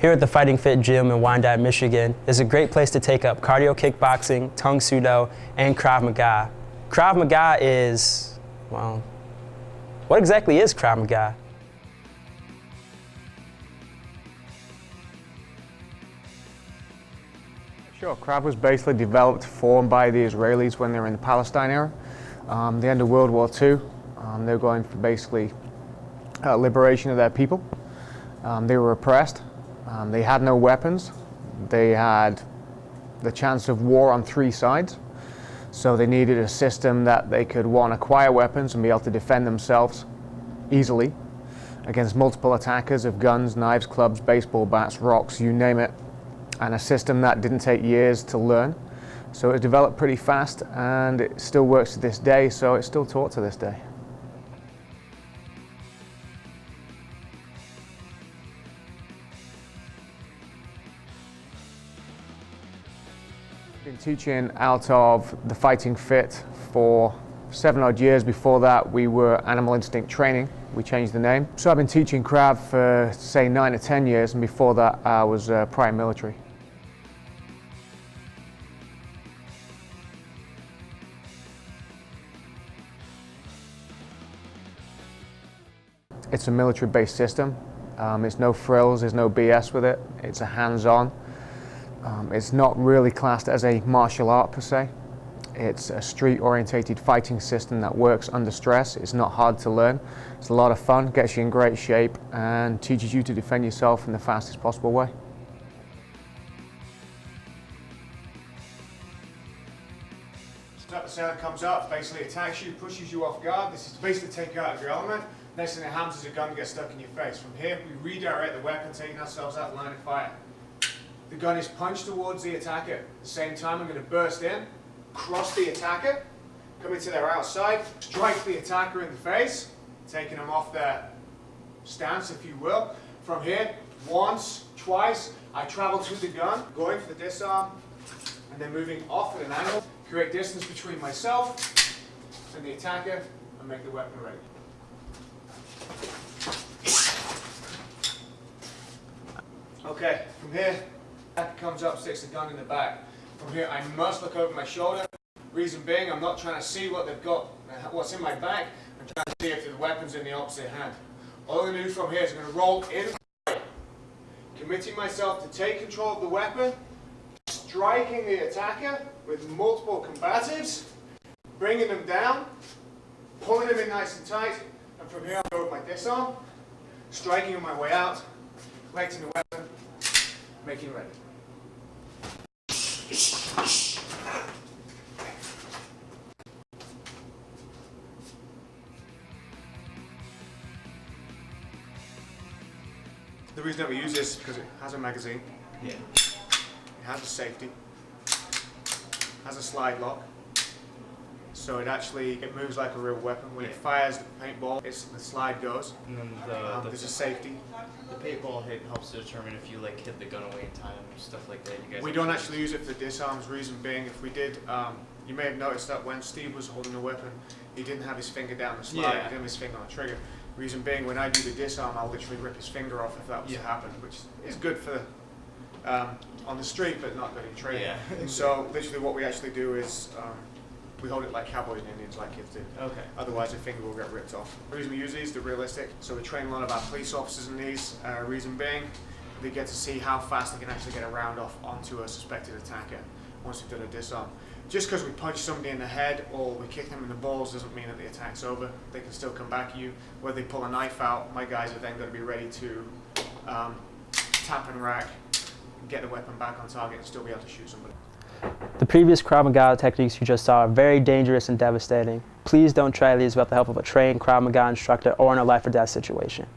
Here at the Fighting Fit Gym in Wyandotte, Michigan is a great place to take up cardio kickboxing, Tung Sudo, and Krav Maga. Krav Maga is, well, what exactly is Krav Maga? Sure, Krav was basically developed, formed by the Israelis when they were in the Palestine era. The end of World War II, they were going for basically liberation of their people. They were oppressed. They had no weapons. They had the chance of war on three sides. So they needed a system that they could, one, acquire weapons and be able to defend themselves easily against multiple attackers of guns, knives, clubs, baseball bats, rocks, you name it. And a system that didn't take years to learn. So it developed pretty fast, and it still works to this day, so it's still taught to this day. I've been teaching out of the Fighting Fit for 7 odd years. Before that, we were Animal Instinct Training. We changed the name. So I've been teaching Krav for, say, 9 or 10 years, and before that, I was prior military. It's a military-based system. It's no frills, there's no BS with it. It's a hands-on. It's not really classed as a martial art per se. It's a street-orientated fighting system that works under stress. It's not hard to learn. It's a lot of fun, gets you in great shape, and teaches you to defend yourself in the fastest possible way. The assailant comes up, basically attacks you, pushes you off guard. This is to basically take you out of your element. Next thing that happens is a gun gets stuck in your face. From here, we redirect the weapon, taking ourselves out of line of fire. The gun is punched towards the attacker. At the same time, I'm going to burst in, cross the attacker, come into their outside, strike the attacker in the face, taking them off their stance, if you will. From here, once, twice, I travel to the gun, going for the disarm, and then moving off at an angle, create distance between myself and the attacker, and make the weapon ready. Okay, from here, attacker comes up, sticks the gun in the back. From here, I must look over my shoulder. Reason being, I'm not trying to see what they've got, what's in my back. I'm trying to see if the weapon's in the opposite hand. All I'm going to do from here is I'm going to roll in, committing myself to take control of the weapon, striking the attacker with multiple combatives, bringing them down, pulling them in nice and tight, and from here I'll go with my disarm, striking on my way out, collecting the weapon, making it ready. The reason that we use this is because it has a magazine, it has a safety, has a slide lock, so it moves like a real weapon. When it fires the paintball, the slide goes, and then there's a safety. The paintball hit helps to determine if you hit the gun away in time, stuff like that. You guys we don't actually use it for disarms. Reason being, if we did, you may have noticed that when Steve was holding the weapon, he didn't have his finger down the slide, he didn't have his finger on the trigger. Reason being, when I do the disarm, I'll literally rip his finger off if that was to happen, which is good for on the street, but not good in training. Yeah. So literally what we actually do is we hold it like cowboys and Indians, like kids do. Okay. Otherwise the finger will get ripped off. The reason we use these, they're realistic. So we train a lot of our police officers in these. Reason being, they get to see how fast they can actually get a round off onto a suspected attacker once we've done a disarm. Just because we punch somebody in the head or we kick them in the balls doesn't mean that the attack's over. They can still come back at you. Whether they pull a knife out, my guys are then going to be ready to tap and rack, get the weapon back on target and still be able to shoot somebody. The previous Krav Maga techniques you just saw are very dangerous and devastating. Please don't try these without the help of a trained Krav Maga instructor or in a life or death situation.